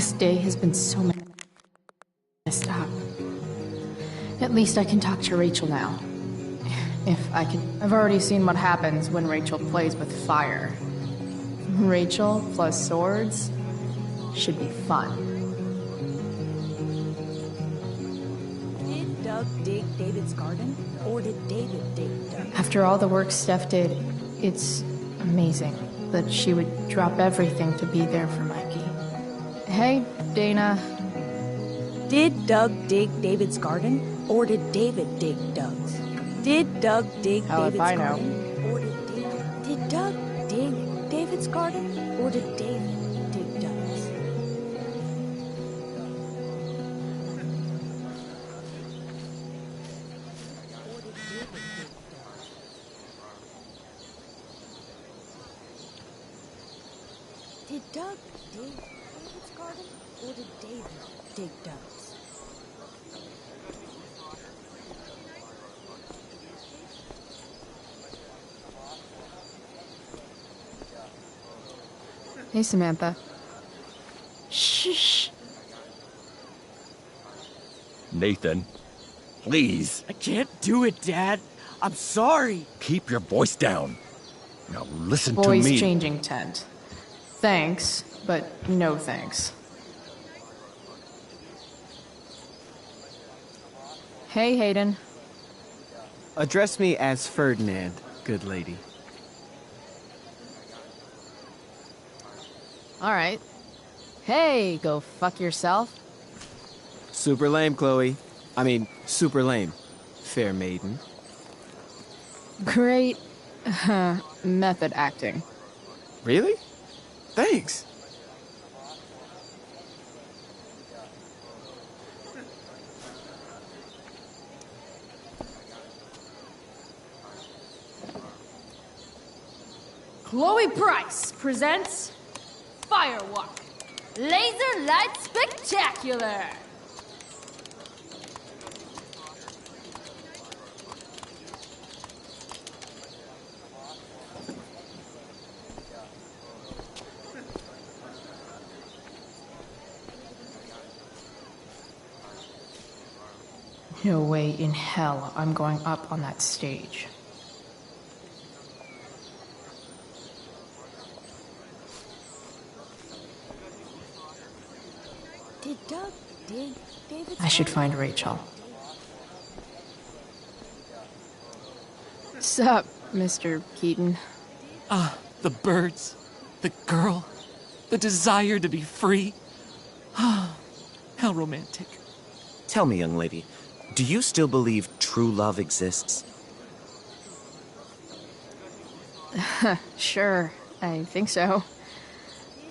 This day has been so messed up. At least I can talk to Rachel now. If I can. I've already seen what happens when Rachel plays with fire. Rachel plus swords should be fun. Did Doug dig David's garden? Or did David dig Doug? After all the work Steph did, it's amazing that she would drop everything to be there for Mikey. Hey, Dana. Did Doug dig David's garden? Or did David dig Doug's? Did Doug dig How David's if I know? garden? Or did Doug dig David's garden? Or did David dig Doug's? Did Doug dig David's garden? Or did David dig Doug's? Hey, Samantha. Shh. Nathan, please, I can't do it, Dad. I'm sorry. keep your voice down. Now listen to Boys me. changing tent. Thanks, but no thanks. Hey, Hayden. Address me as Ferdinand, good lady. Alright. Hey, go fuck yourself. Super lame, Chloe. I mean, super lame. Fair maiden. Great method acting. Really? Thanks. Chloe Price presents Firewalk Laser Light Spectacular. No way in hell I'm going up on that stage. Did Doug dig David's I should garden? find Rachel. Sup, Mr. Keaton? Ah, the birds, the girl, the desire to be free. Ah, how romantic. Tell me, young lady, do you still believe true love exists? Sure, I think so.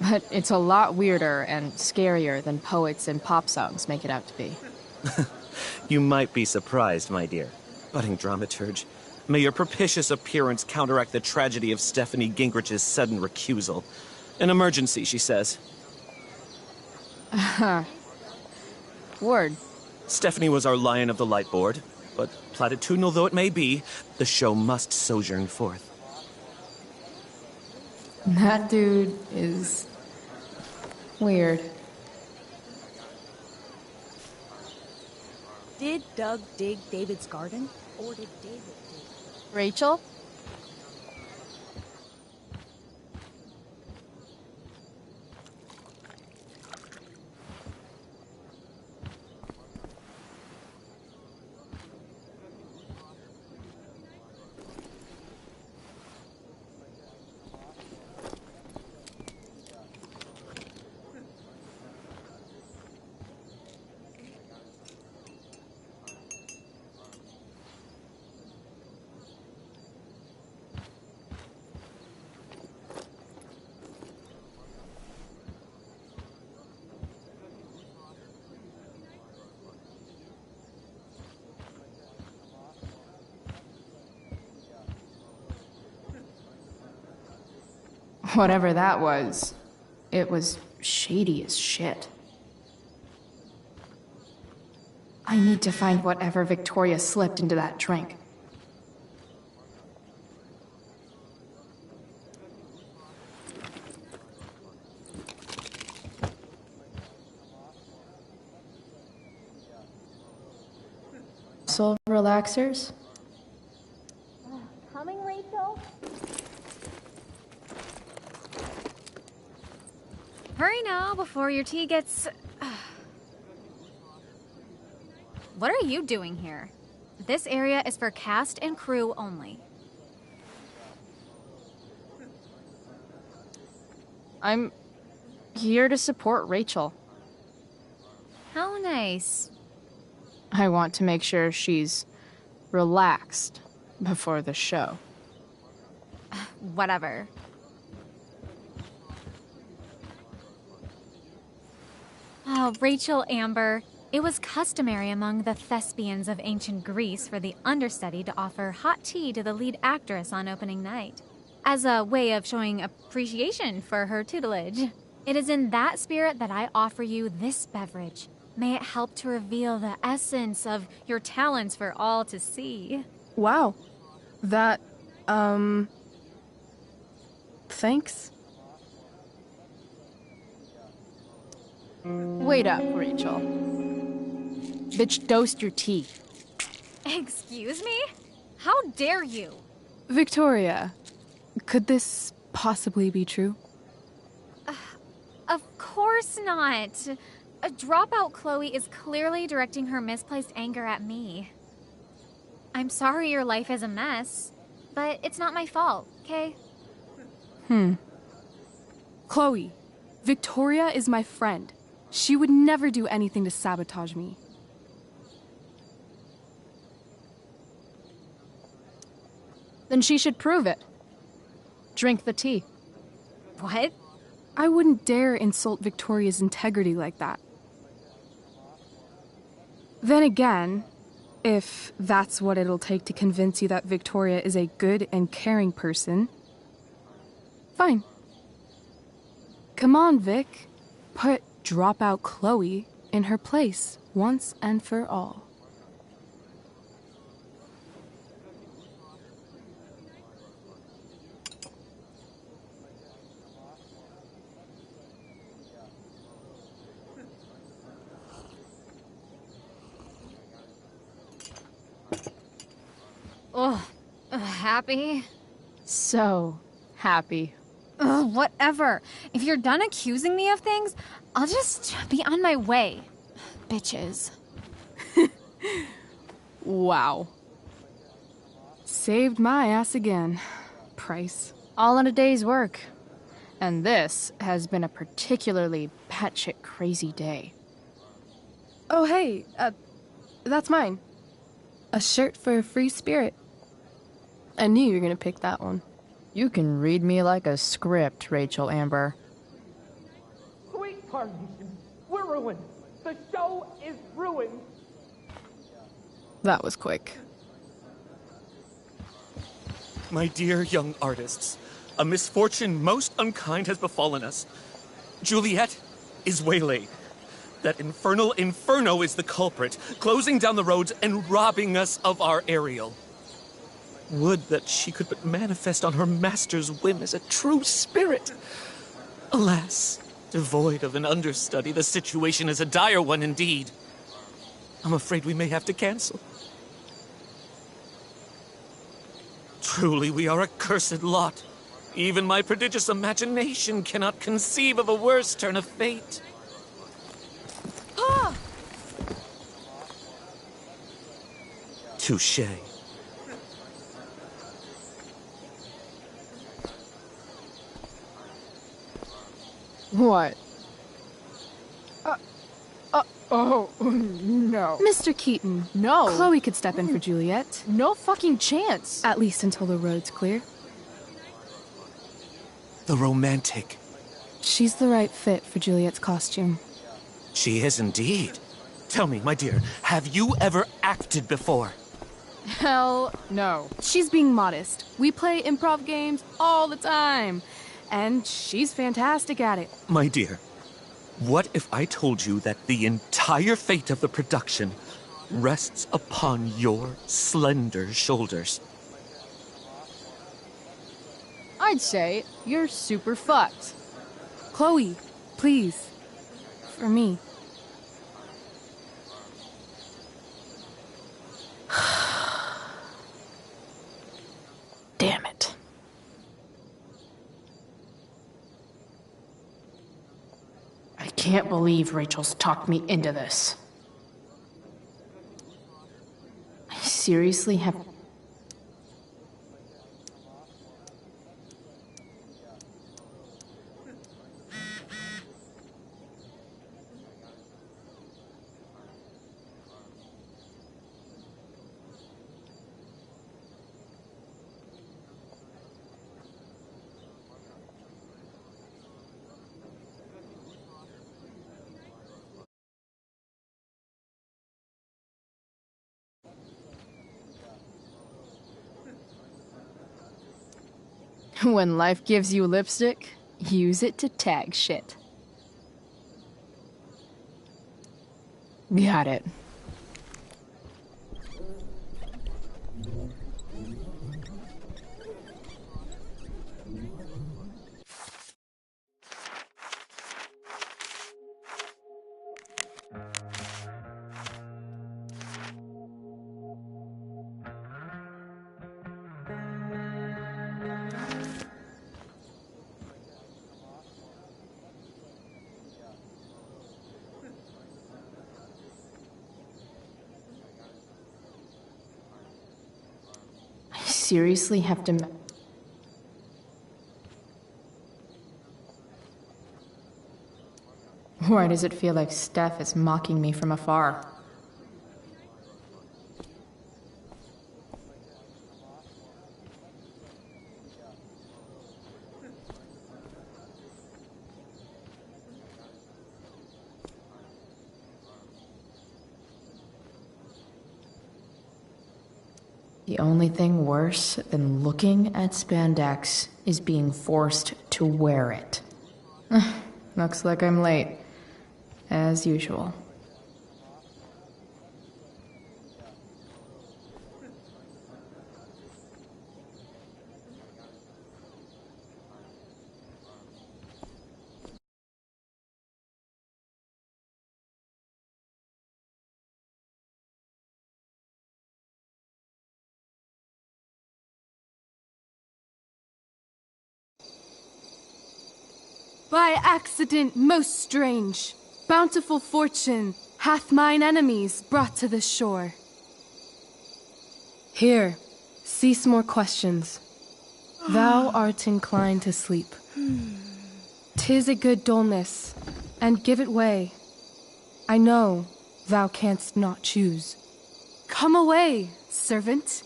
But it's a lot weirder and scarier than poets and pop songs make it out to be. You might be surprised, my dear. Budding dramaturge, may your propitious appearance counteract the tragedy of Stephanie Gingrich's sudden recusal. An emergency, she says. Word. Stephanie was our Lion of the Light board, but platitudinal though it may be, the show must sojourn forth. That dude is weird. Did Doug dig David's garden? Or did David dig? Rachel? Whatever that was, it was shady as shit. I need to find whatever Victoria slipped into that drink. Relaxers? Coming, Rachel? Hurry now before your tea gets... What are you doing here? This area is for cast and crew only. I'm here to support Rachel. How nice. I want to make sure she's relaxed before the show. Whatever. Oh, Rachel Amber. It was customary among the thespians of ancient Greece for the understudy to offer hot tea to the lead actress on opening night, as a way of showing appreciation for her tutelage. It is in that spirit that I offer you this beverage. May it help to reveal the essence of your talents for all to see. Wow. That, thanks. Wait up, Rachel. Bitch, dosed your tea. Excuse me? How dare you? Victoria, could this possibly be true? Of course not. A dropout Chloe is clearly directing her misplaced anger at me. I'm sorry your life is a mess, but it's not my fault, okay? Chloe, Victoria is my friend. She would never do anything to sabotage me. Then she should prove it. Drink the tea. What? I wouldn't dare insult Victoria's integrity like that. Then again, if that's what it'll take to convince you that Victoria is a good and caring person, fine. Come on, Vic. Put dropout Chloe in her place once and for all. Happy? So happy. Ugh, whatever. If you're done accusing me of things, I'll just be on my way. Bitches. Wow. Saved my ass again. Price. All in a day's work. And this has been a particularly batshit crazy day. Oh, hey, that's mine. A shirt for a free spirit. I knew you were gonna pick that one. You can read me like a script, Rachel Amber. Sweet Carnation, we're ruined. The show is ruined. That was quick. My dear young artists, a misfortune most unkind has befallen us. Juliet is waylaid. That infernal inferno is the culprit, closing down the roads and robbing us of our Ariel. Would that she could but manifest on her master's whim as a true spirit. Alas, devoid of an understudy, the situation is a dire one indeed. I'm afraid we may have to cancel. Truly, we are a cursed lot. Even my prodigious imagination cannot conceive of a worse turn of fate. Touché. What? Oh, no. Mr. Keaton. No. Chloe could step in for Juliet. No fucking chance. At least until the road's clear. The romantic. She's the right fit for Juliet's costume. She is indeed. Tell me, my dear, have you ever acted before? Hell no. She's being modest. We play improv games all the time. And she's fantastic at it. My dear, what if I told you that the entire fate of the production rests upon your slender shoulders? I'd say you're super fucked. Chloe, please. For me. can't believe Rachel's talked me into this. I seriously have... When life gives you lipstick, use it to tag shit. Got it. Seriously have to... Why does it feel like Steph is mocking me from afar? The only thing worse than looking at spandex is being forced to wear it. Looks like I'm late. As usual. By accident most strange, bountiful fortune hath mine enemies brought to this shore. Here, cease more questions. Thou art inclined to sleep. 'Tis a good dullness, and give it way. I know thou canst not choose. Come away, servant.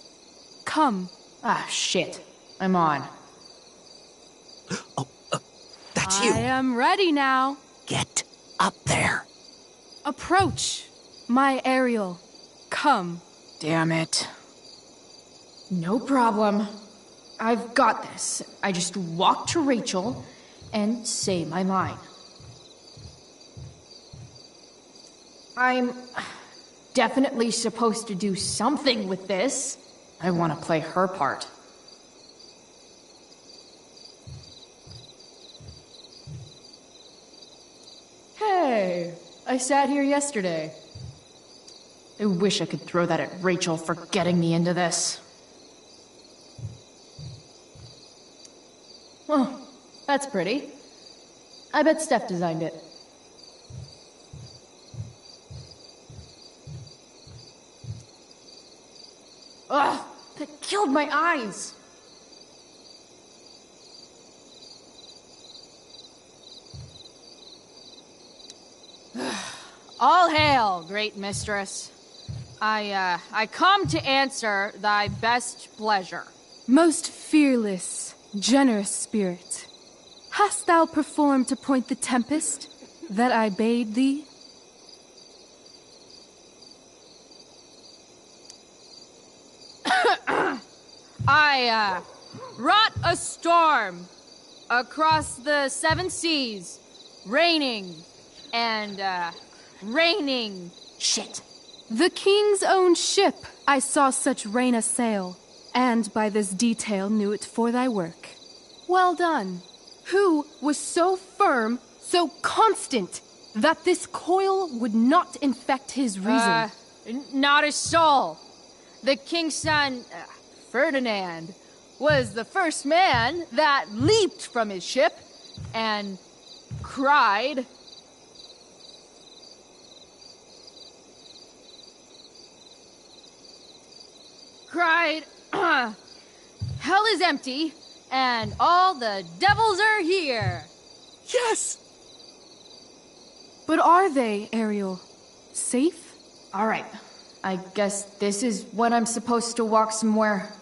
Come. Ah, shit. I'm on. That's you. I am ready now. Get up there. Approach, my Ariel. Come. Damn it. No problem. I've got this. I just walk to Rachel and say my line. I'm definitely supposed to do something with this. I want to play her part. Hey, I sat here yesterday. I wish I could throw that at Rachel for getting me into this. Oh, that's pretty. I bet Steph designed it. Ugh, that killed my eyes. All hail, great mistress. I come to answer thy best pleasure. Most fearless, generous spirit, hast thou performed to point the tempest that I bade thee? I wrought a storm across the 7 seas, raining and raining shit. The king's own ship I saw such rain a sail, and by this detail knew it for thy work. Well done. Who was so firm, so constant, that this coil would not infect his reason? Not a soul. The king's son, Ferdinand, was the first man that leaped from his ship and cried, cried, "Hell is empty, and all the devils are here." Yes! But are they, Ariel? Safe? Alright. I guess this is when I'm supposed to walk somewhere.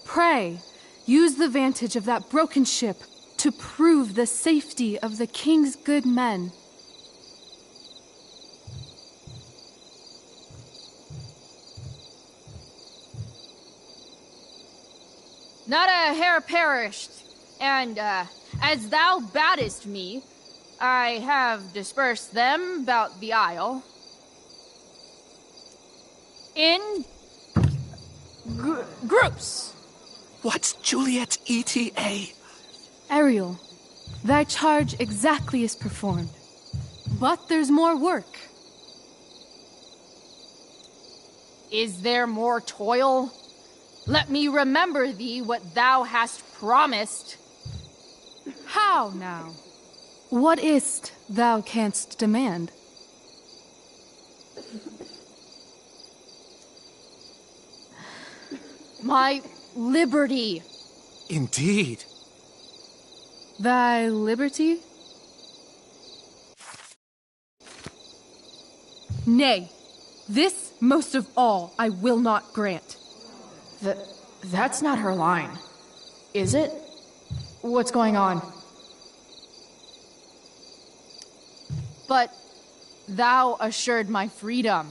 Pray, use the vantage of that broken ship to prove the safety of the king's good men. Not a hair perished, and, as thou badest me, I have dispersed them about the isle. In groups. What's Juliet's ETA? Ariel, thy charge exactly is performed. But there's more work. Is there more toil? Let me remember thee what thou hast promised. How now? What is't thou canst demand? My liberty. Indeed. Thy liberty? Nay, this most of all I will not grant. That's not her line. Is it? What's going on? But thou assured my freedom,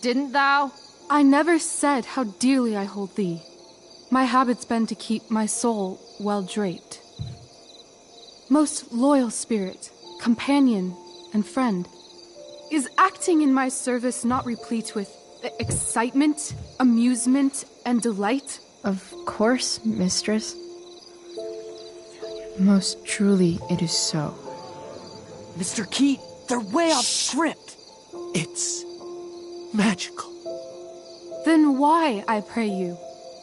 didn't thou? I never said how dearly I hold thee. My habit's been to keep my soul well draped. Most loyal spirit, companion, and friend, is acting in my service not replete with excitement, amusement, and delight? Of course, mistress. Most truly it is so. Mr. Keat, they're way off script. It's magical. Then why, I pray you,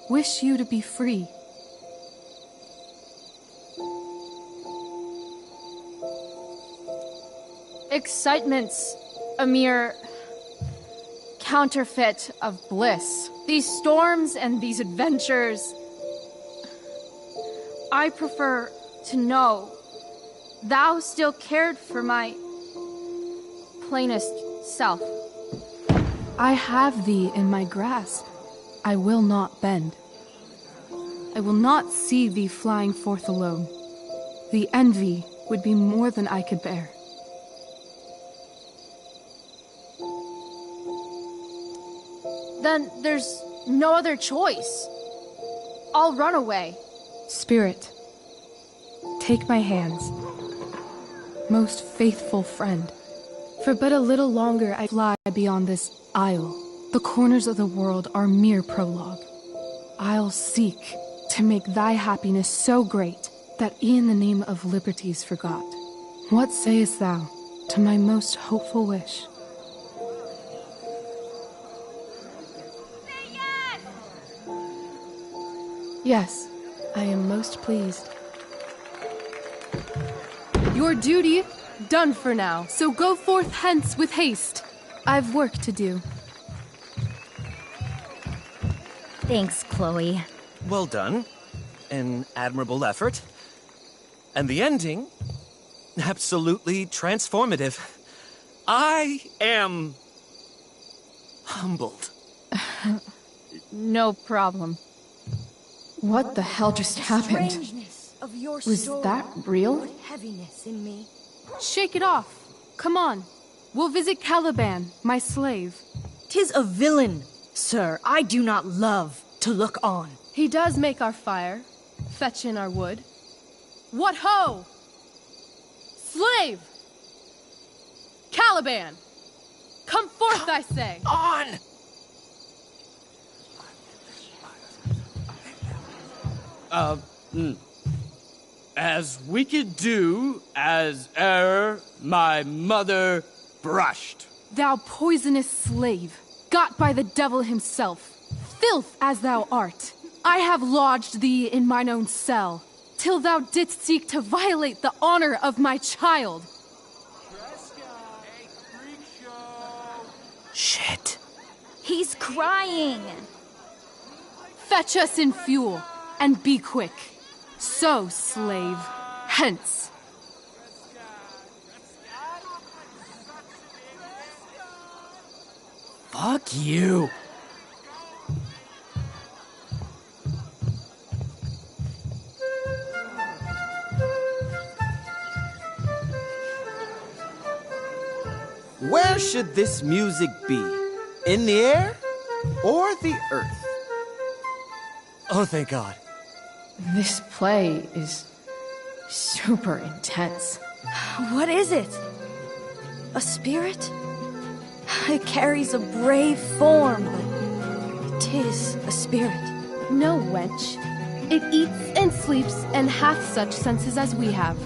wish you to be free? Excitement's a mere counterfeit of bliss. These storms and these adventures, I prefer to know thou still cared for my plainest self. I have thee in my grasp. I will not bend. I will not see thee flying forth alone. The envy would be more than I could bear. Then there's no other choice. I'll run away. Spirit, take my hands. Most faithful friend, for but a little longer I fly beyond this isle. The corners of the world are mere prologue. I'll seek to make thy happiness so great that e'en the name of liberty's forgot. What sayest thou to my most hopeful wish? Yes, I am most pleased. Your duty done for now, so go forth hence with haste. I've work to do. Thanks, Chloe. Well done. An admirable effort. And the ending, absolutely transformative. I am humbled. No problem. What the hell just happened? Strangeness of your Was story that real? put heaviness in me. Shake it off. Come on. We'll visit Caliban, my slave. 'Tis a villain, sir, I do not love to look on. He does make our fire, fetch in our wood. What ho! Slave! Caliban! Come forth, I say! On! As wicked do as e'er my mother brushed. Thou poisonous slave, got by the devil himself, filth as thou art, I have lodged thee in mine own cell, till thou didst seek to violate the honor of my child. Shit. He's crying! Fetch us in fuel, and be quick. So, slave, hence. Fuck you. Where should this music be? In the air or the earth? Oh, thank God. This play is super intense. What is it? A spirit? It carries a brave form, but it is a spirit. No, wench. It eats and sleeps and hath such senses as we have.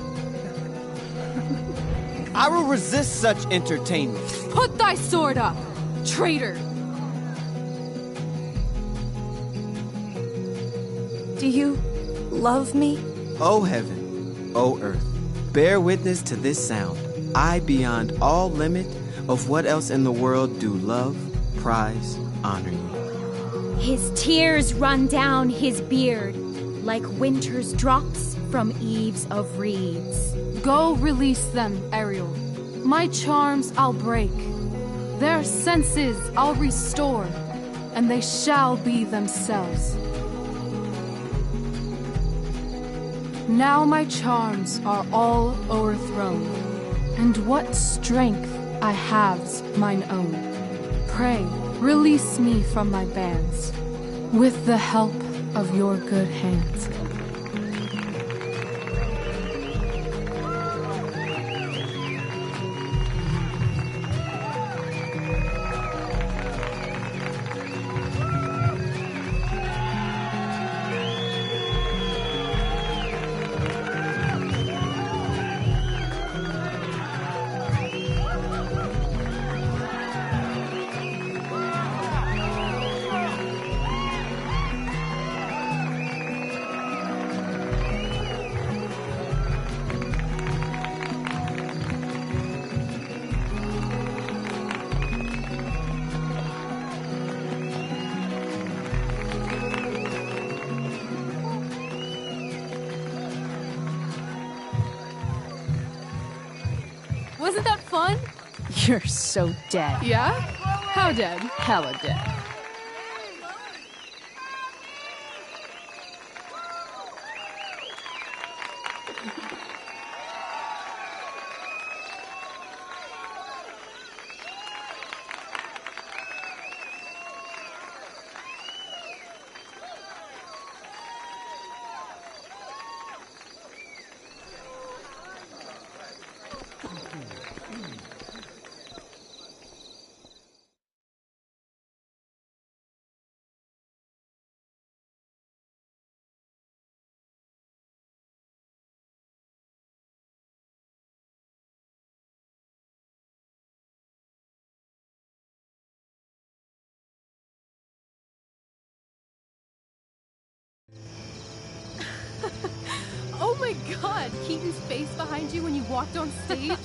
I will resist such entertainment. Put thy sword up, traitor! Do you love me? O heaven, O earth, bear witness to this sound. I, beyond all limit of what else in the world do love, prize, honor you. His tears run down his beard like winter's drops from eaves of reeds. Go release them, Ariel. My charms I'll break. Their senses I'll restore, and they shall be themselves. Now my charms are all o'erthrown, and what strength I have's mine own. Pray, release me from my bands, with the help of your good hands. Wasn't that fun? You're so dead. Yeah? How dead? Hella dead. Oh my god, Keaton's face behind you when you walked on stage?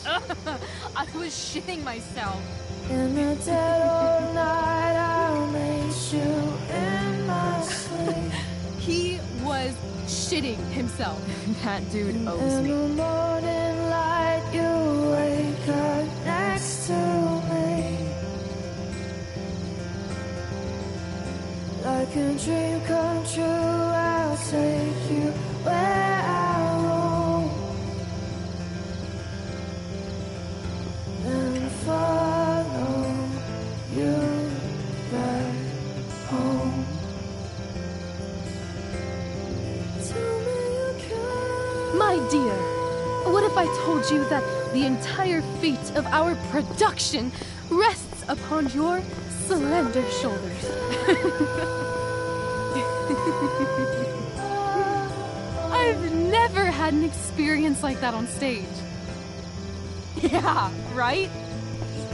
I was shitting myself. In the dead of night, I'll make you in my sleep. He was shitting himself. That dude owes In me. the morning light, you wake up next to me. Like a dream come true, I'll take you where I roam. And follow you back home. Tell me you can. My dear, what if I told you that the entire fate of our production rests upon your slender shoulders? I've never had an experience like that on stage. Yeah, right?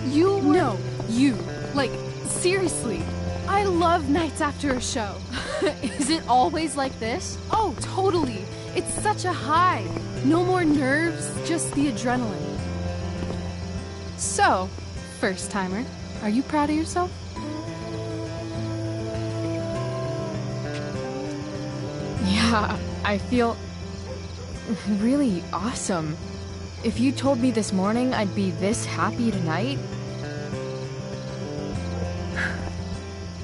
You were... No, you. Like, seriously. I love nights after a show. Is it always like this? Oh, totally. It's such a high. No more nerves, just the adrenaline. So, first timer, are you proud of yourself? Yeah, I feel really awesome. If you told me this morning I'd be this happy tonight...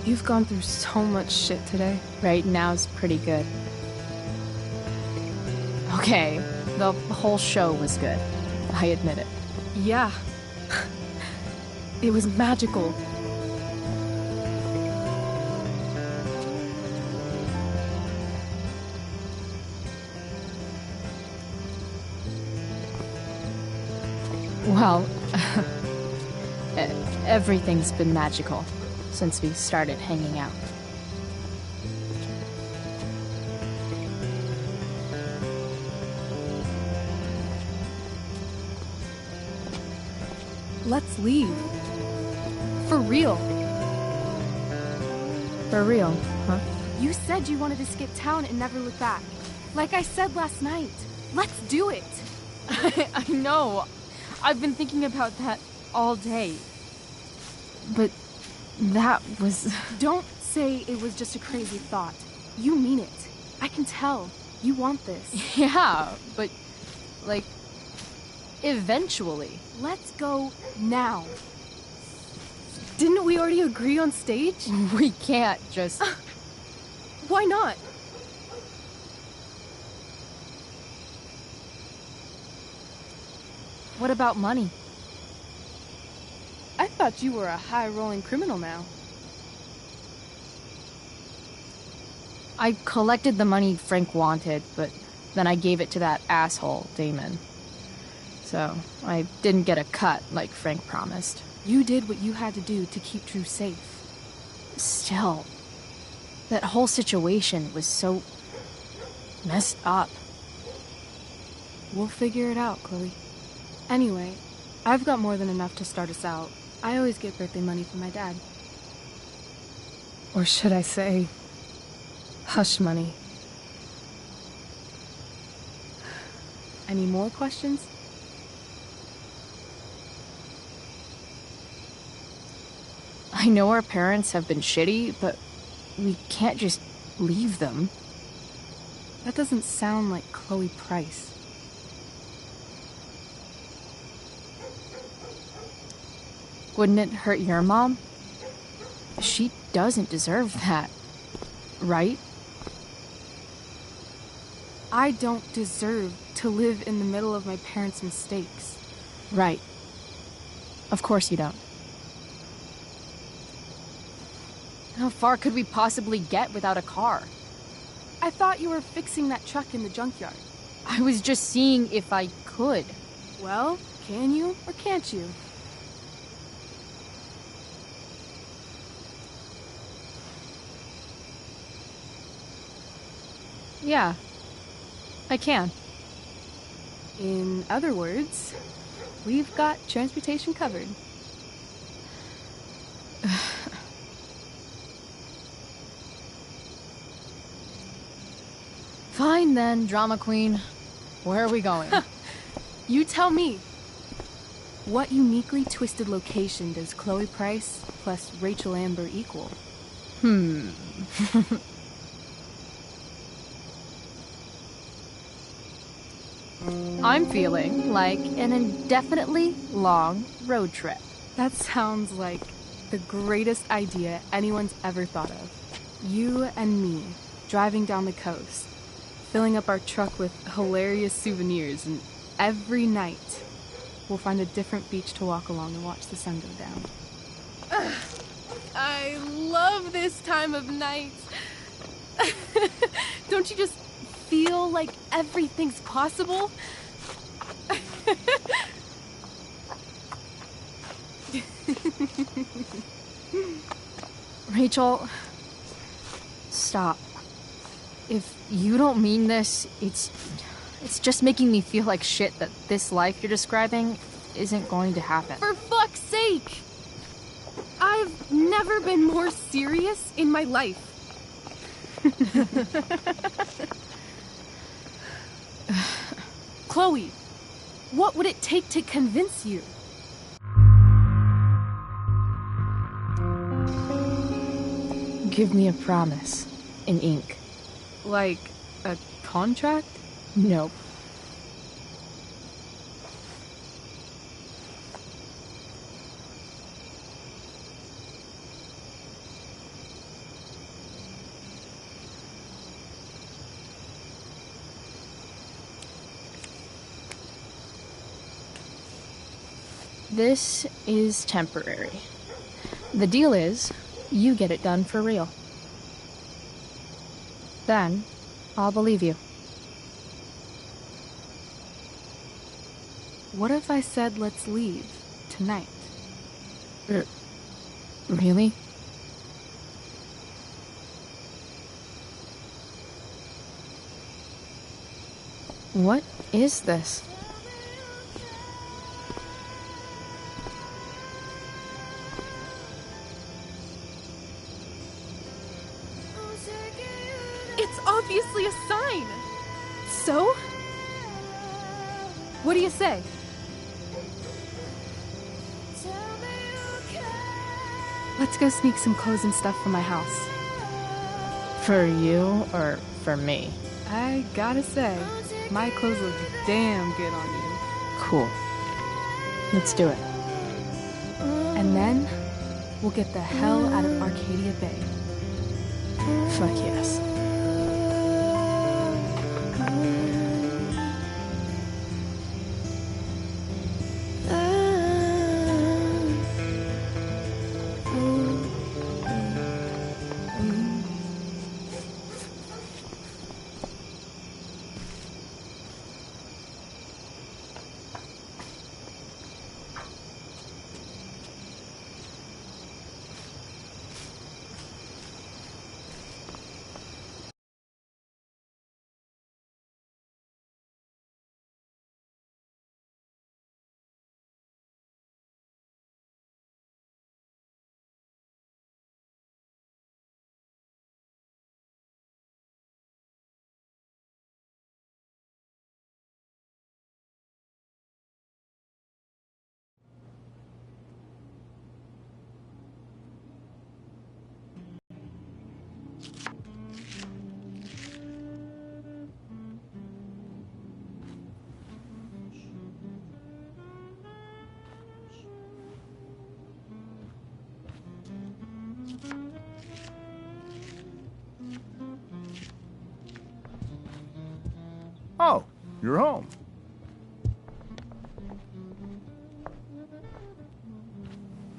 You've gone through so much shit today. Right now's pretty good. Okay, the whole show was good. I admit it. Yeah. It was magical. Well, everything's been magical since we started hanging out. Let's leave. For real. For real, huh? You said you wanted to skip town and never look back. Like I said last night. Let's do it. I know. I've been thinking about that all day. But that was... Don't say it was just a crazy thought. You mean it. I can tell. You want this. Yeah, but... like... eventually. Let's go now. Didn't we already agree on stage? We can't just... Why not? What about money? I thought you were a high-rolling criminal now. I collected the money Frank wanted, but then I gave it to that asshole, Damon. So, I didn't get a cut like Frank promised. You did what you had to do to keep Drew safe. Still, that whole situation was so... messed up. We'll figure it out, Chloe. Anyway, I've got more than enough to start us out. I always get birthday money from my dad. Or should I say, hush money. Any more questions? I know our parents have been shitty, but we can't just leave them. That doesn't sound like Chloe Price. Wouldn't it hurt your mom? She doesn't deserve that, right? I don't deserve to live in the middle of my parents' mistakes. Right. Of course you don't. How far could we possibly get without a car? I thought you were fixing that truck in the junkyard. I was just seeing if I could. Well, can you or can't you? Yeah, I can. In other words, we've got transportation covered. Fine then, drama queen. Where are we going? You tell me. What uniquely twisted location does Chloe Price plus Rachel Amber equal? I'm feeling like an indefinitely long road trip. That sounds like the greatest idea anyone's ever thought of. You and me, driving down the coast, filling up our truck with hilarious souvenirs, and every night we'll find a different beach to walk along and watch the sun go down. I love this time of night. Don't you just feel like everything's possible? Rachel, stop. If you don't mean this, it's just making me feel like shit that this life you're describing isn't going to happen. For fuck's sake! I've never been more serious in my life. Chloe, what would it take to convince you? Give me a promise in ink. Like, A contract? Nope. This is temporary. The deal is, you get it done for real. Then, I'll believe you. What if I said let's leave tonight? Really? What is this? It's obviously a sign! So? What do you say? Let's go sneak some clothes and stuff from my house. For you or for me? I gotta say, my clothes look damn good on you. Cool. Let's do it. And then, we'll get the hell out of Arcadia Bay. Fuck yes. Oh, you're home.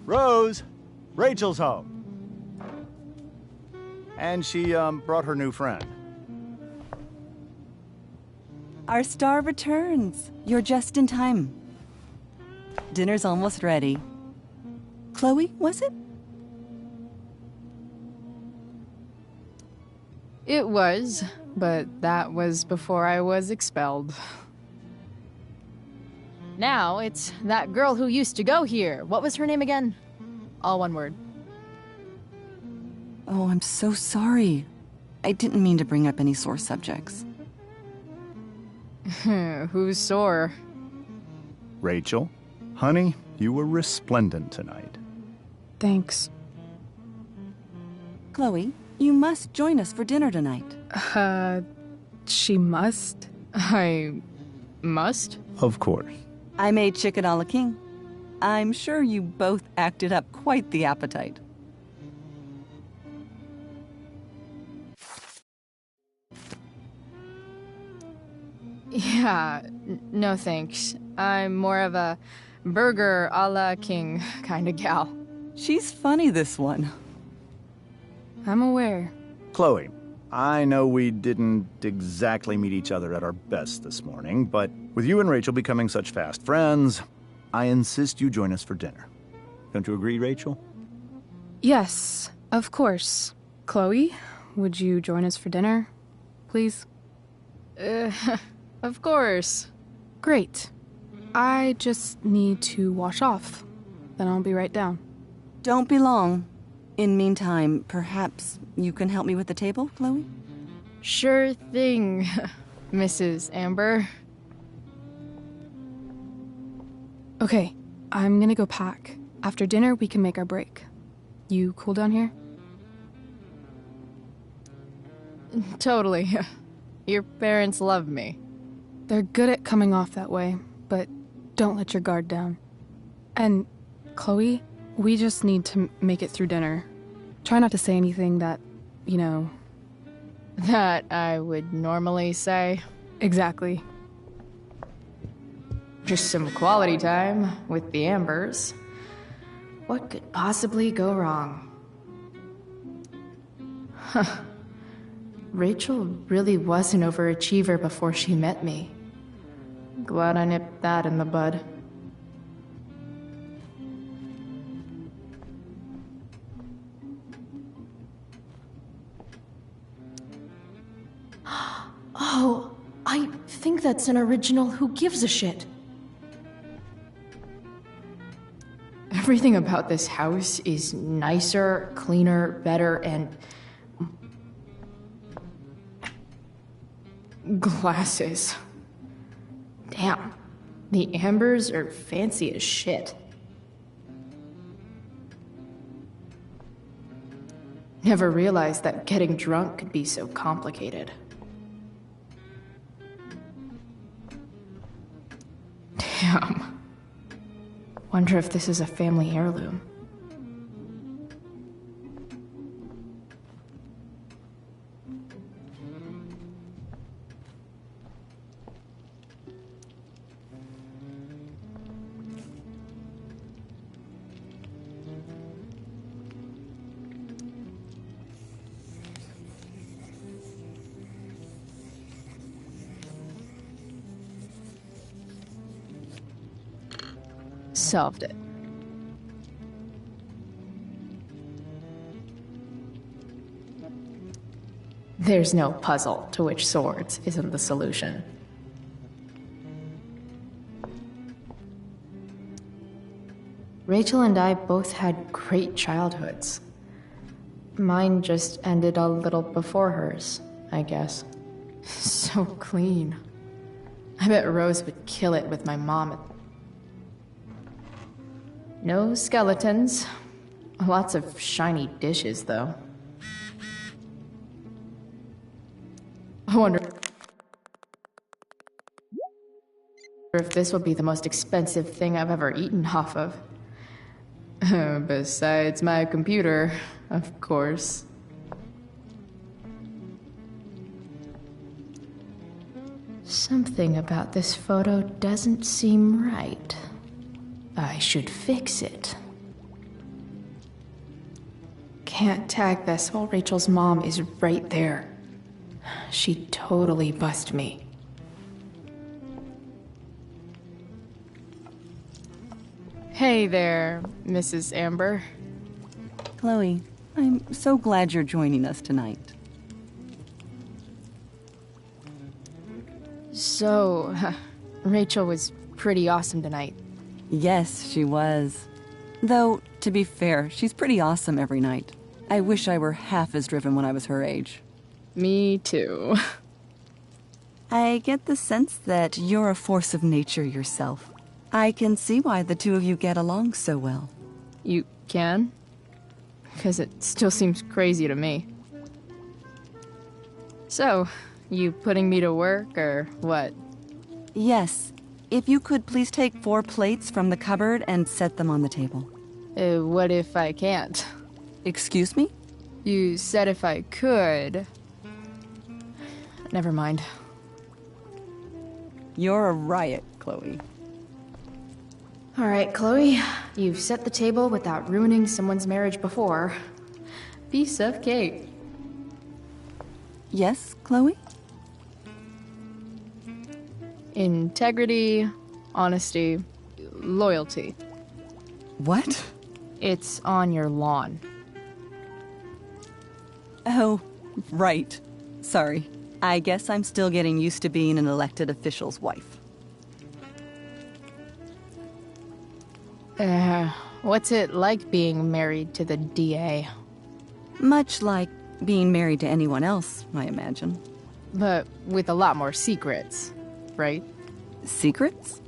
Rose, Rachel's home. And she, brought her new friend. Our star returns. You're just in time. Dinner's almost ready. Chloe, was it? It was, but that was before I was expelled. Now it's that girl who used to go here. What was her name again? All one word. Oh, I'm so sorry. I didn't mean to bring up any sore subjects. Who's sore? Rachel, honey, you were resplendent tonight. Thanks. Chloe, you must join us for dinner tonight. She must? I must? Of course. I made chicken a la king. I'm sure you both acted up quite the appetite. Yeah, no thanks. I'm more of a burger a la king kind of gal. She's funny, this one. I'm aware. Chloe, I know we didn't exactly meet each other at our best this morning, but with you and Rachel becoming such fast friends, I insist you join us for dinner. Don't you agree, Rachel? Yes, of course. Chloe, would you join us for dinner, please? Of course. Great. I just need to wash off. Then I'll be right down. Don't be long. In meantime, perhaps you can help me with the table, Chloe? Sure thing, Mrs. Amber. Okay, I'm gonna go pack. After dinner, we can make our break. You cool down here? Totally. Your parents love me. They're good at coming off that way, but don't let your guard down. And, Chloe, we just need to make it through dinner. Try not to say anything that, you know... That I would normally say. Exactly. Just some quality time with the Ambers. What could possibly go wrong? Huh. Rachel really was an overachiever before she met me. Glad I nipped that in the bud. Oh, I think that's an original Who Gives a Shit. Everything about this house is nicer, cleaner, better, and... Glasses. Damn. The Ambers are fancy as shit. Never realized that getting drunk could be so complicated. Damn. Wonder if this is a family heirloom. Solved it. There's no puzzle to which swords isn't the solution. Rachel and I both had great childhoods. Mine just ended a little before hers, I guess. So clean. I bet Rose would kill it with my mom. No skeletons. Lots of shiny dishes, though. I wonder if this will be the most expensive thing I've ever eaten off of. Besides my computer, of course. Something about this photo doesn't seem right. I should fix it. Can't tag this while Rachel's mom is right there. She'd totally bust me. Hey there, Mrs. Amber. Chloe, I'm so glad you're joining us tonight. So, Rachel was pretty awesome tonight. Yes, she was. Though, to be fair, she's pretty awesome every night. I wish I were half as driven when I was her age. Me too. I get the sense that you're a force of nature yourself. I can see why the two of you get along so well. You can? Because it still seems crazy to me. So, you putting me to work, or what? Yes. If you could please take 4 plates from the cupboard and set them on the table. What if I can't? Excuse me? You said if I could. Never mind. You're a riot, Chloe. All right, Chloe. You've set the table without ruining someone's marriage before. Piece of cake. Yes, Chloe? Integrity, honesty, loyalty. What? It's on your lawn. Oh, right. Sorry. I guess I'm still getting used to being an elected official's wife. What's it like being married to the DA? Much like being married to anyone else, I imagine. But with a lot more secrets, right? Secrets?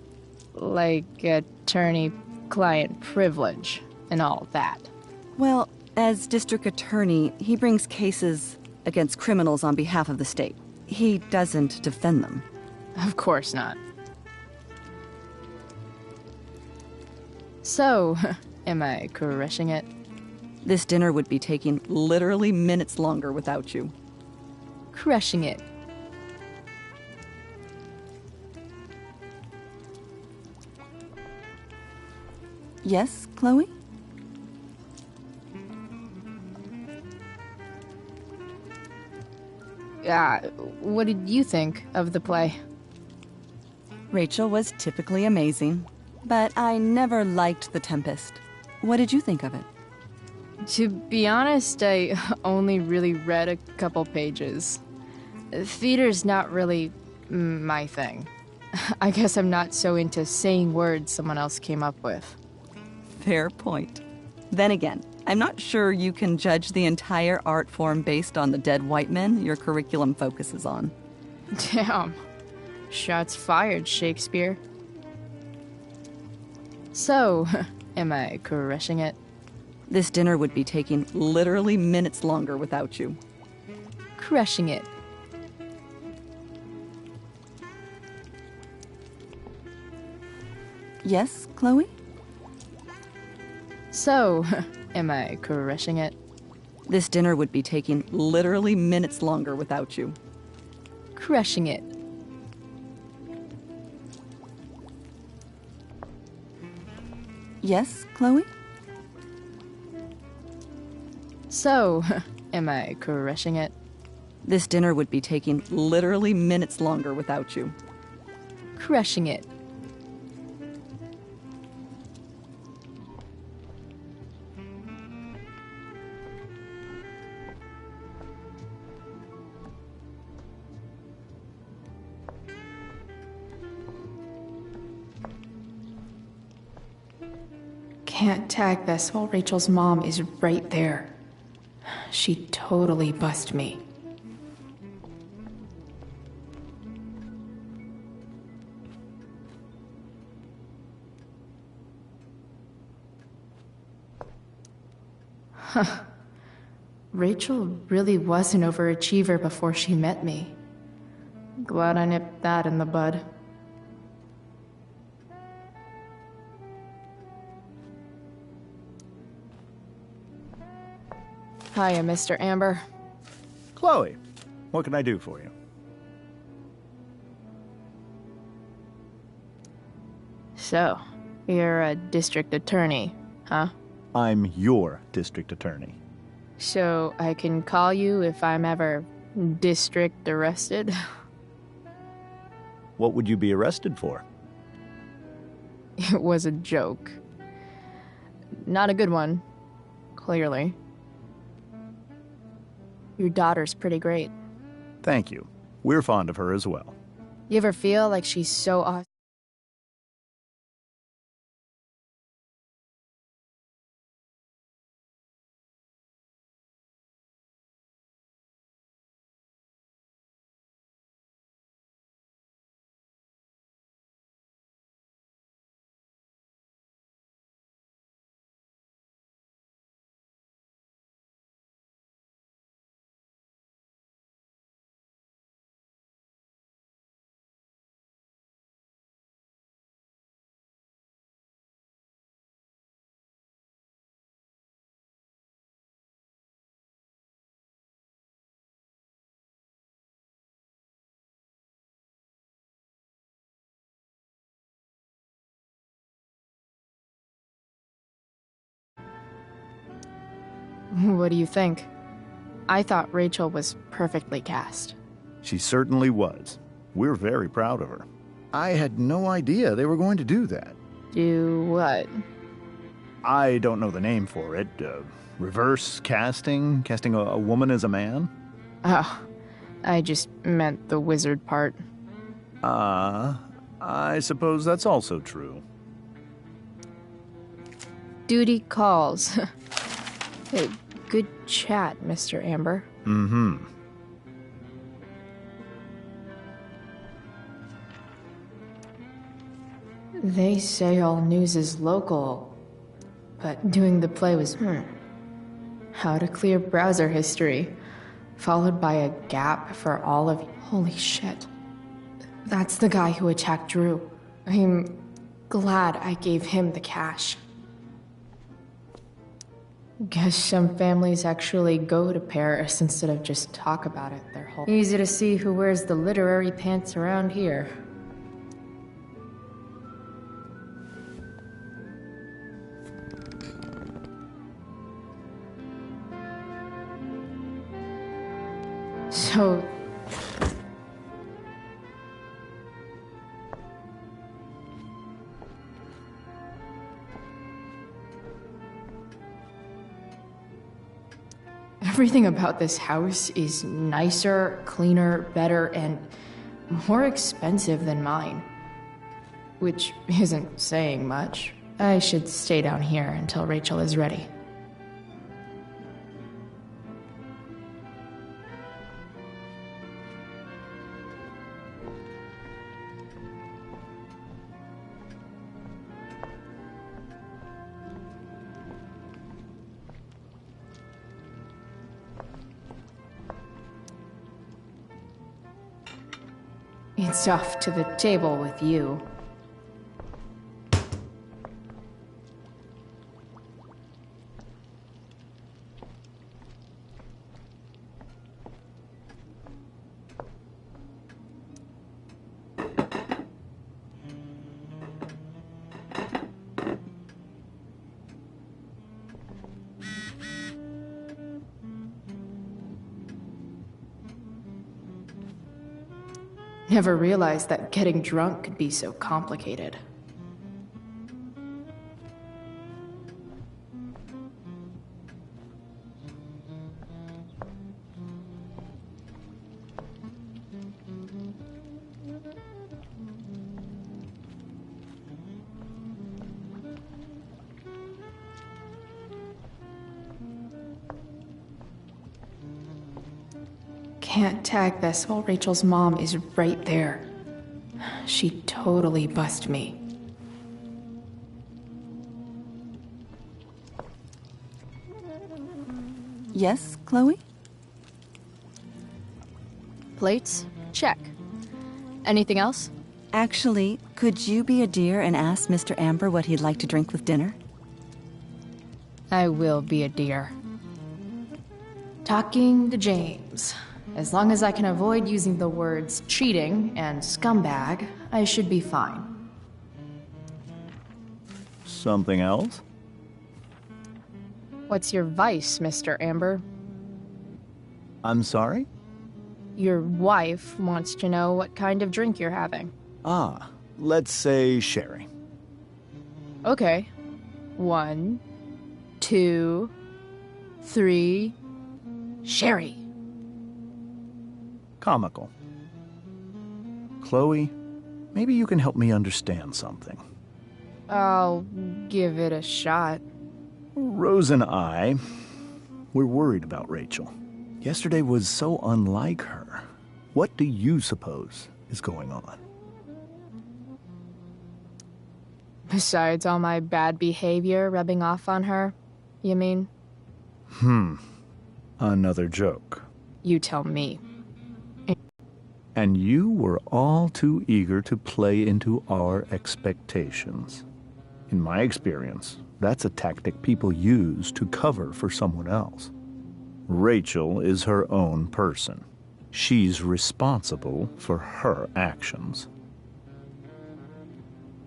Like attorney-client privilege and all that. Well, as district attorney, he brings cases against criminals on behalf of the state. he doesn't defend them. Of course not. So, am I crushing it? This dinner would be taking literally minutes longer without you. Crushing it. Yes, Chloe? What did you think of the play? Rachel was typically amazing, but I never liked The Tempest. What did you think of it? To be honest, I only really read a couple pages. Theater's not really my thing. I guess I'm not so into saying words someone else came up with. Fair point. Then again, I'm not sure you can judge the entire art form based on the dead white men your curriculum focuses on. Damn. Shots fired, Shakespeare. So, am I crushing it? This dinner would be taking literally minutes longer without you. Crushing it. Yes, Chloe? So, am I crushing it? This dinner would be taking literally minutes longer without you. Crushing it. Yes, Chloe? So, am I crushing it? This dinner would be taking literally minutes longer without you. Crushing it. Can't tag this while Rachel's mom is right there. She'd totally bust me. Huh. Rachel really was an overachiever before she met me. Glad I nipped that in the bud. Hiya, Mr. Amber. Chloe, what can I do for you? So, you're a district attorney, huh? I'm your district attorney. So, I can call you if I'm ever district arrested? What would you be arrested for? It was a joke. Not a good one, clearly. Your daughter's pretty great. Thank you. We're fond of her as well. You ever feel like she's so awesome? What do you think? I thought Rachel was perfectly cast. She certainly was. We're very proud of her. I had no idea they were going to do that. Do what? I don't know the name for it. Reverse casting? Casting a woman as a man? Oh, I just meant the wizard part. I suppose that's also true. Duty calls. Hey, good chat, Mr. Amber. Mm-hmm. They say all news is local, but doing the play was, how to clear browser history. followed by a gap for all of... Holy shit. That's the guy who attacked Drew. I'm glad I gave him the cash. Guess some families actually go to Paris instead of just talk about it their whole... Easy to see who wears the literary pants around here. So... Everything about this house is nicer, cleaner, better, and more expensive than mine. Which isn't saying much. I should stay down here until Rachel is ready. It's off to the table with you. Never realized that getting drunk could be so complicated. Can't tag this while Rachel's mom is right there. She'd totally bust me. Yes, Chloe? Plates? Check. Anything else? Actually, could you be a dear and ask Mr. Amber what he'd like to drink with dinner? I will be a dear. Talking to James. As long as I can avoid using the words cheating and scumbag, I should be fine. Something else? What's your vice, Mr. Amber? I'm sorry? Your wife wants to know what kind of drink you're having. Ah, let's say sherry. Okay. 1, 2, 3... Sherry. Comical. Chloe, maybe you can help me understand something. I'll give it a shot. Rose and I, we're worried about Rachel. Yesterday was so unlike her. What do you suppose is going on? Besides all my bad behavior rubbing off on her, you mean? Another joke. You tell me. And you were all too eager to play into our expectations. In my experience, that's a tactic people use to cover for someone else. Rachel is her own person. She's responsible for her actions.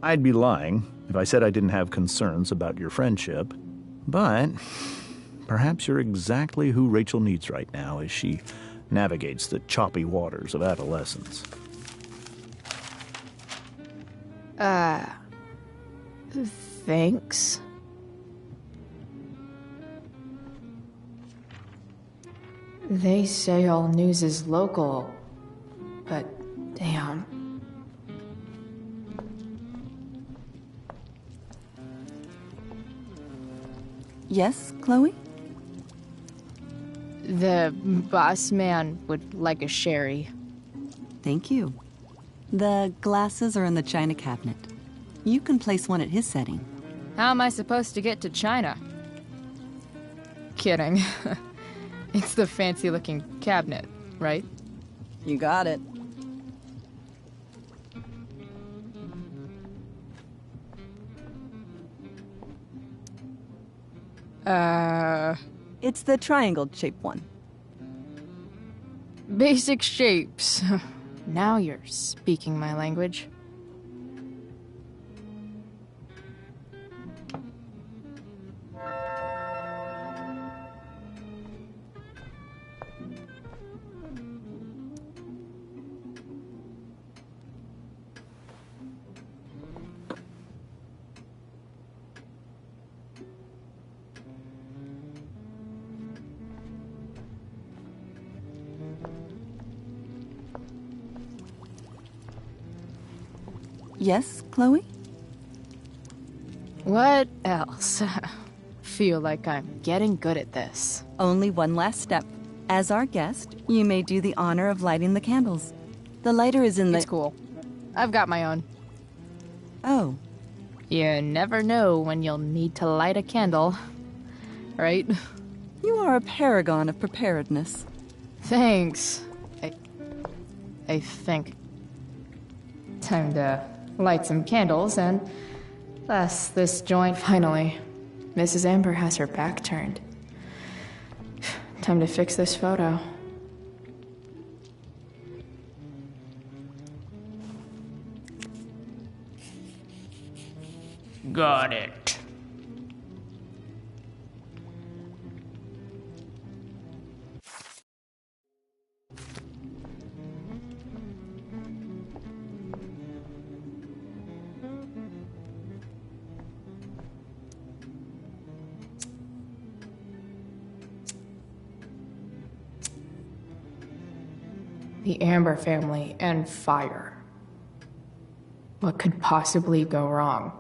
I'd be lying if I said I didn't have concerns about your friendship, but perhaps you're exactly who Rachel needs right now as she navigates the choppy waters of adolescence. Thanks. They say all news is local, but damn. Yes, Chloe? The boss man would like a sherry. Thank you. The glasses are in the china cabinet. You can place one at his setting. How am I supposed to get to China? Kidding. It's the fancy-looking cabinet, right? You got it. It's the triangle-shaped one. Basic shapes. Now you're speaking my language. Yes, Chloe? What else? Feel like I'm getting good at this. Only one last step. As our guest, you may do the honor of lighting the candles. The lighter is in the... It's cool. I've got my own. Oh. You never know when you'll need to light a candle, right? You are a paragon of preparedness. Thanks. I think. Time to light some candles and bless this joint finally. Mrs. Amber has her back turned. Time to fix this photo. Got it. The Amber family and fire. What could possibly go wrong?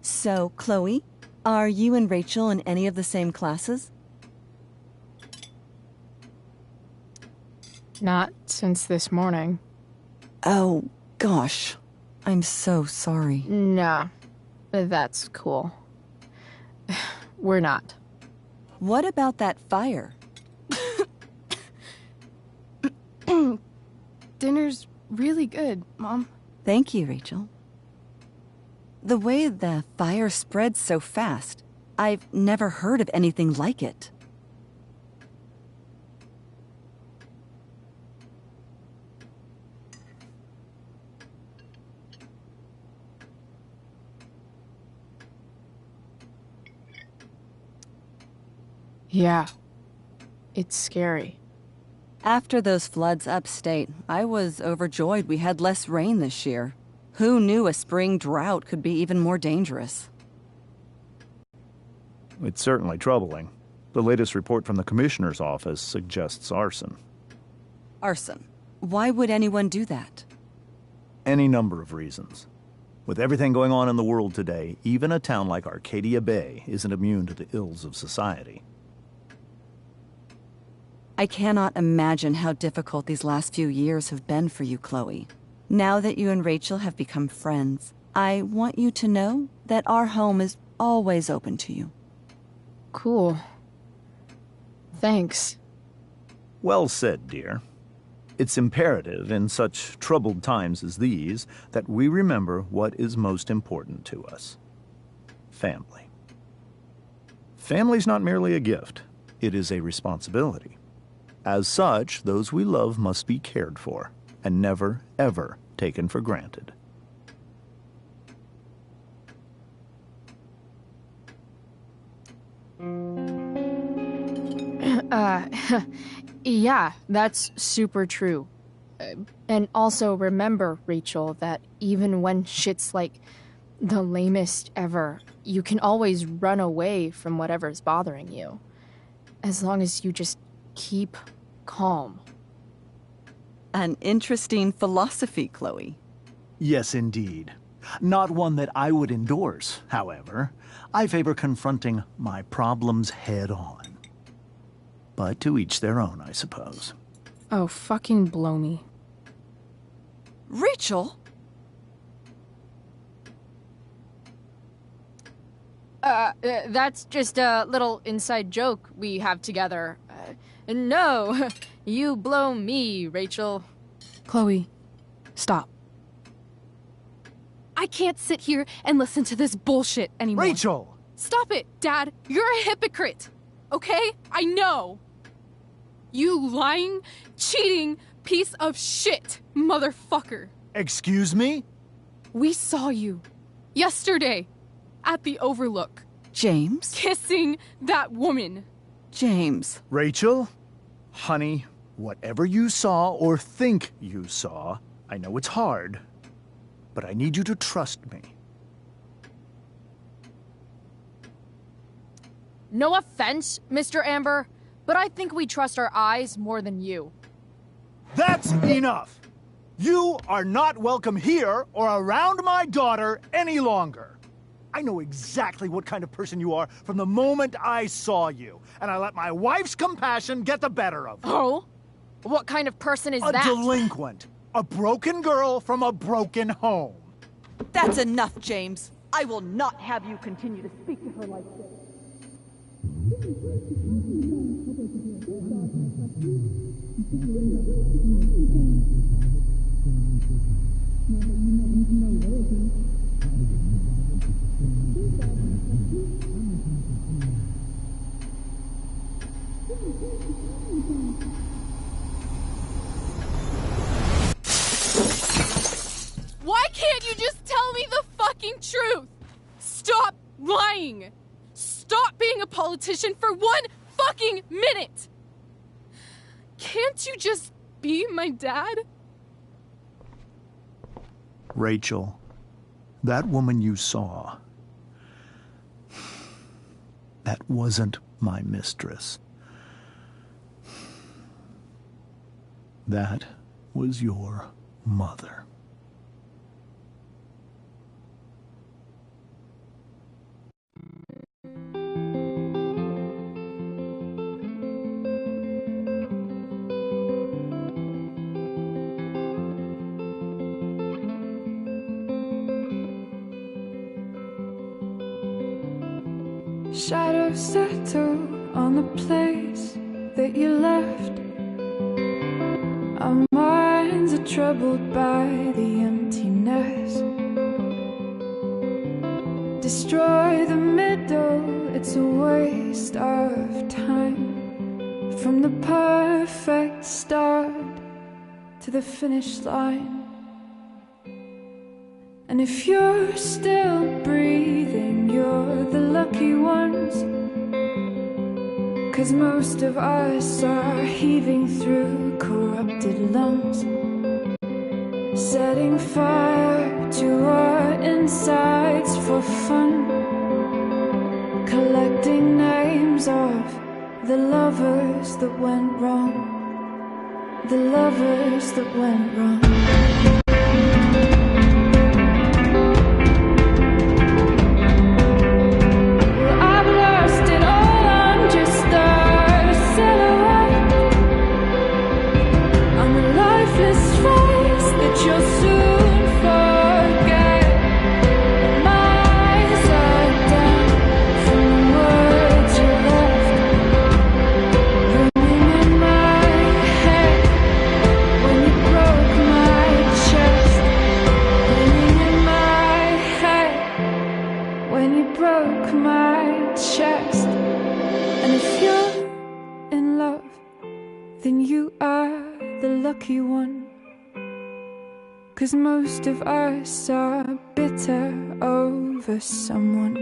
So, Chloe, are you and Rachel in any of the same classes? Not since this morning. Oh, gosh. I'm so sorry. Nah, that's cool. We're not. What about that fire? Dinner's really good, Mom. Thank you, Rachel. The way the fire spreads so fast, I've never heard of anything like it. Yeah, it's scary. After those floods upstate, I was overjoyed we had less rain this year. Who knew a spring drought could be even more dangerous? It's certainly troubling. The latest report from the Commissioner's office suggests arson. Arson. Why would anyone do that? Any number of reasons. With everything going on in the world today, even a town like Arcadia Bay isn't immune to the ills of society. I cannot imagine how difficult these last few years have been for you, Chloe. Now that you and Rachel have become friends, I want you to know that our home is always open to you. Cool. Thanks. Well said, dear. It's imperative in such troubled times as these that we remember what is most important to us. Family. Family's not merely a gift. It is a responsibility. As such, those we love must be cared for and never, ever taken for granted. Yeah, that's super true. And also remember, Rachel, that even when shit's like the lamest ever, you can always run away from whatever's bothering you. As long as you just keep calm. An interesting philosophy, Chloe. Yes, indeed. Not one that I would endorse, however. I favor confronting my problems head on. But to each their own, I suppose. Oh, fucking blow me. Rachel? That's just a little inside joke we have together. No, you blow me, Rachel. Chloe, stop. I can't sit here and listen to this bullshit anymore. Rachel! Stop it, Dad. You're a hypocrite. Okay? I know. You lying, cheating piece of shit, motherfucker. Excuse me? We saw you yesterday at the Overlook. James? Kissing that woman. James. Rachel? Honey, whatever you saw or think you saw, I know it's hard, but I need you to trust me. No offense, Mr. Amber, but I think we trust our eyes more than you. That's enough! You are not welcome here or around my daughter any longer. I know exactly what kind of person you are from the moment I saw you, and I let my wife's compassion get the better of you. Oh? What kind of person is that? A Delinquent. A broken girl from a broken home. That's enough, James. I will not have you continue to speak to her like this. Why can't you just tell me the fucking truth? Stop lying! Stop being a politician for 1 fucking minute! Can't you just be my dad? Rachel, that woman you saw, that wasn't my mistress. That was your mother. Shadows settle on the place that you left. Our minds are troubled by the emptiness. Destroy the middle, it's a waste of time. From the perfect start to the finish line. And if you're still breathing, you're the lucky ones. 'Cause most of us are heaving through corrupted lungs, setting fire to our insides for fun, collecting names of the lovers that went wrong, the lovers that went wrong. Lucky one, 'cause most of us are bitter over someone,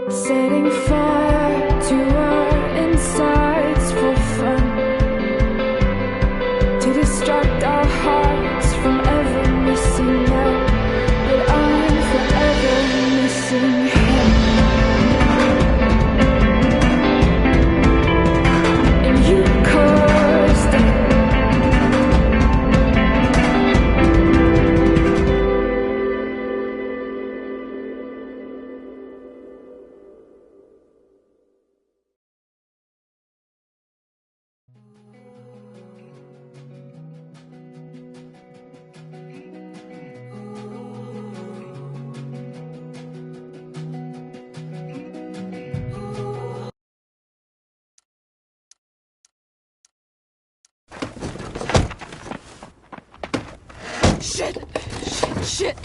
setting fire to our insides for fun, to distract our hearts from ever missing out. But I'm forever missing him. And you caused it. Shit! Shit!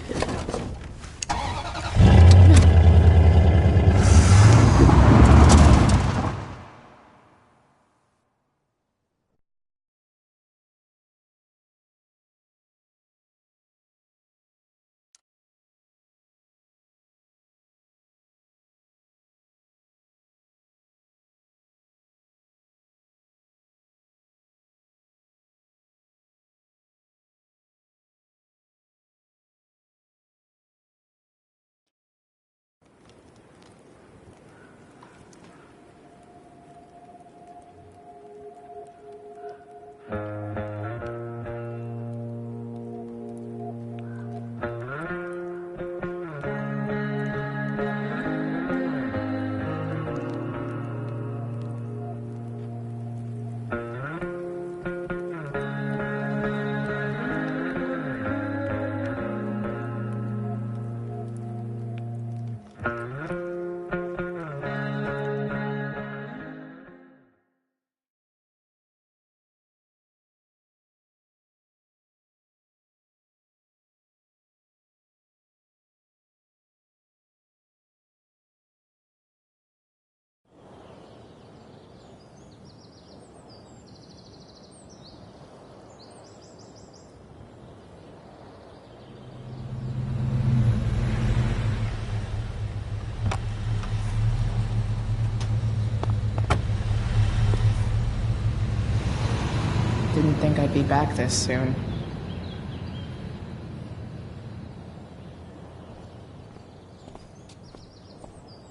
think I'd be back this soon.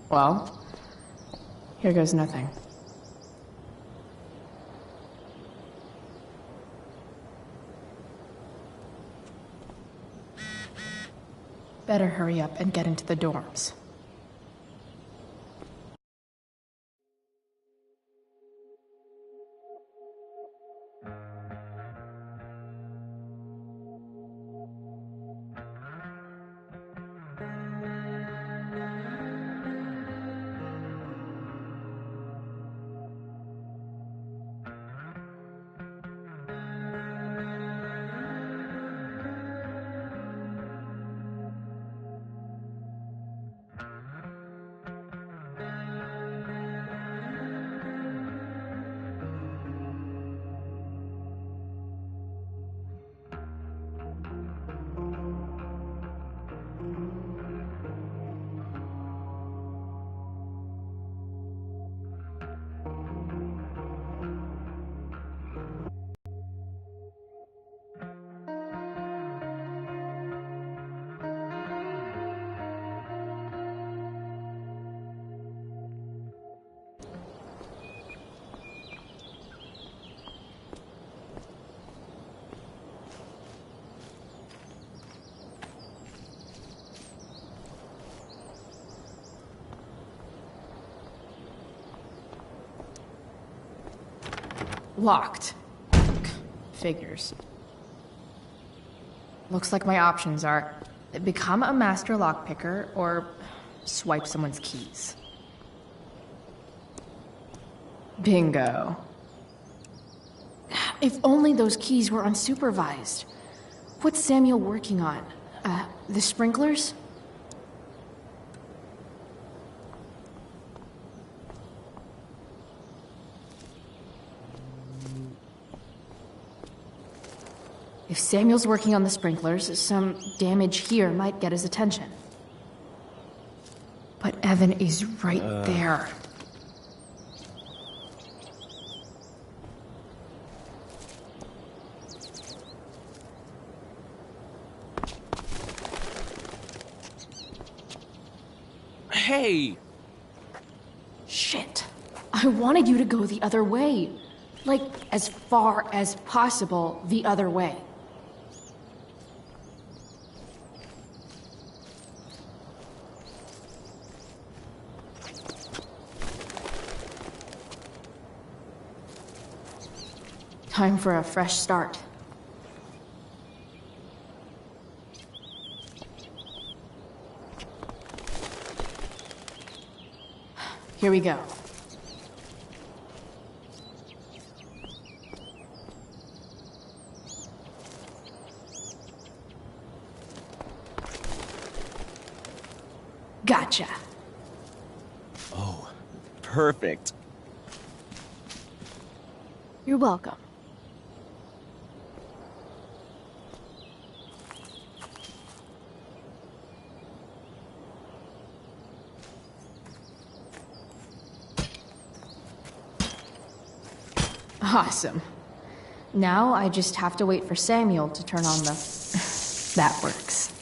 Well, here goes nothing. Better hurry up and get into the dorms. Locked. Figures. Looks like my options are become a master lockpicker or swipe someone's keys. Bingo. If only those keys were unsupervised. What's Samuel working on? The sprinklers? If Samuel's working on the sprinklers, some damage here might get his attention. But Evan is right there. Hey! Shit. I wanted you to go the other way. Like, as far as possible the other way. Time for a fresh start. Here we go. Gotcha. Oh, perfect. You're welcome. Awesome. Now I just have to wait for Samuel to turn on the... That works.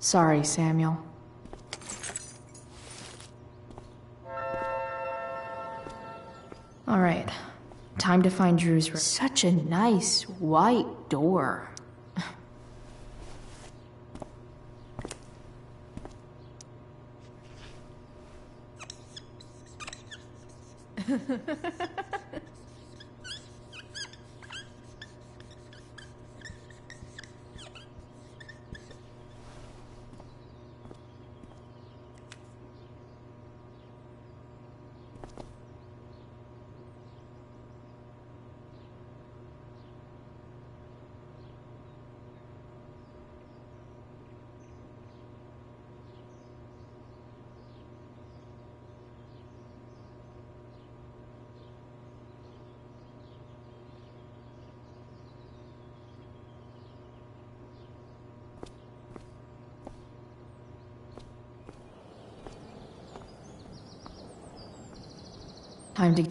Sorry, Samuel. All right. Time to find Drew's room. Such a nice white door. Time to...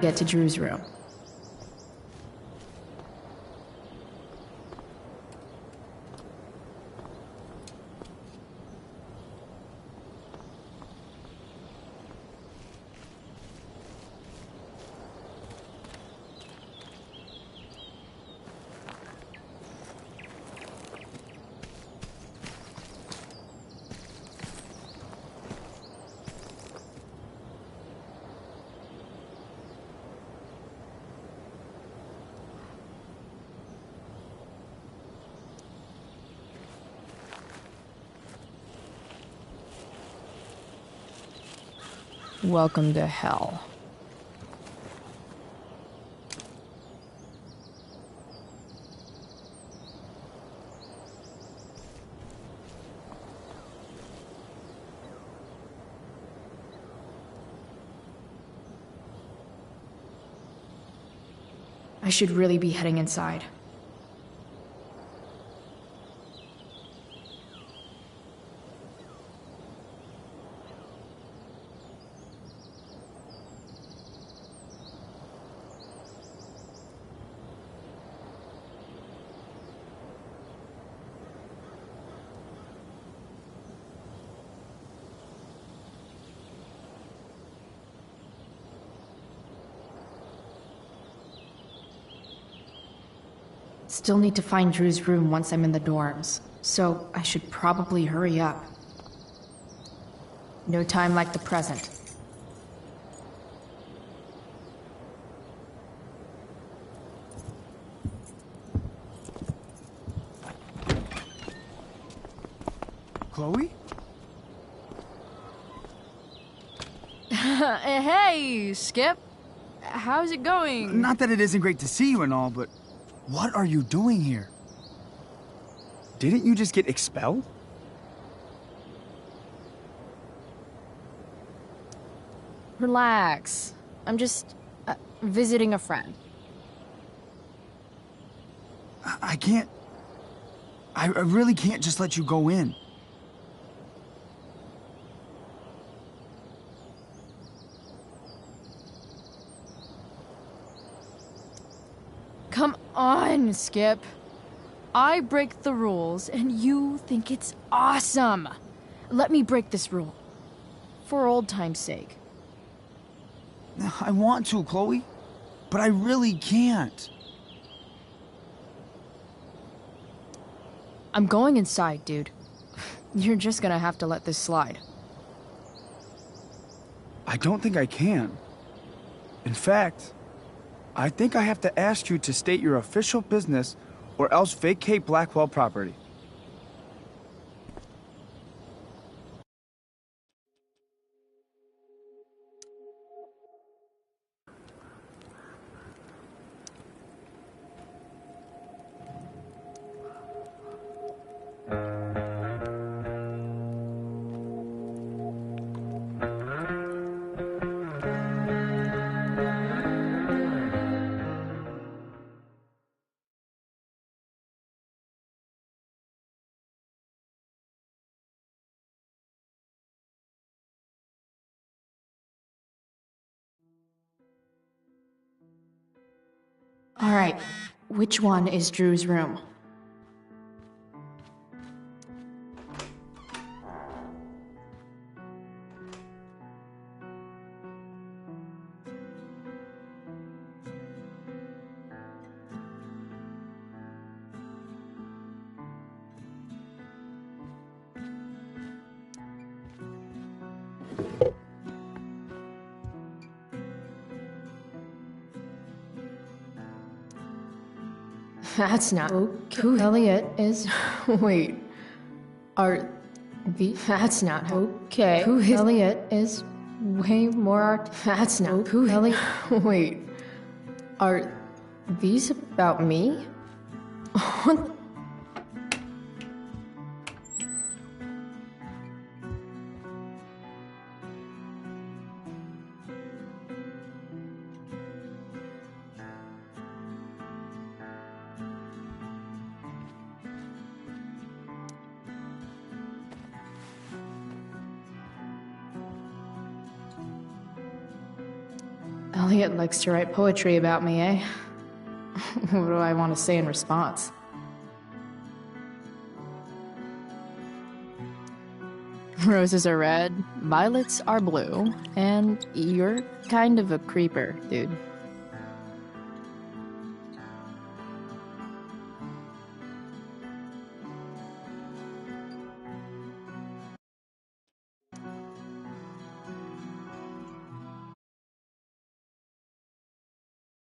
get to Drew's room. Welcome to hell. I should really be heading inside. Still need to find Drew's room once I'm in the dorms, so I should probably hurry up. No time like the present. Chloe? Hey, Skip. How's it going? Not that it isn't great to see you and all, but what are you doing here? Didn't you just get expelled? Relax. I'm just visiting a friend. I can't... I really can't just let you go in. Come on, Skip. I break the rules, and you think it's awesome. Let me break this rule. For old time's sake. I want to, Chloe, but I really can't. I'm going inside, dude. You're just gonna have to let this slide. I don't think I can. In fact, I think I have to ask you to state your official business or else vacate Blackwell property. Alright, Which one is Drew's room? That's not okay. Who Elliot is. Wait. Are the. That's not okay. Who is. Elliot is way more art. That's not. Who Elliot. Wait. Are these about me? What? Elliot likes to write poetry about me, eh? What do I want to say in response? Roses are red, violets are blue, and you're kind of a creeper, dude.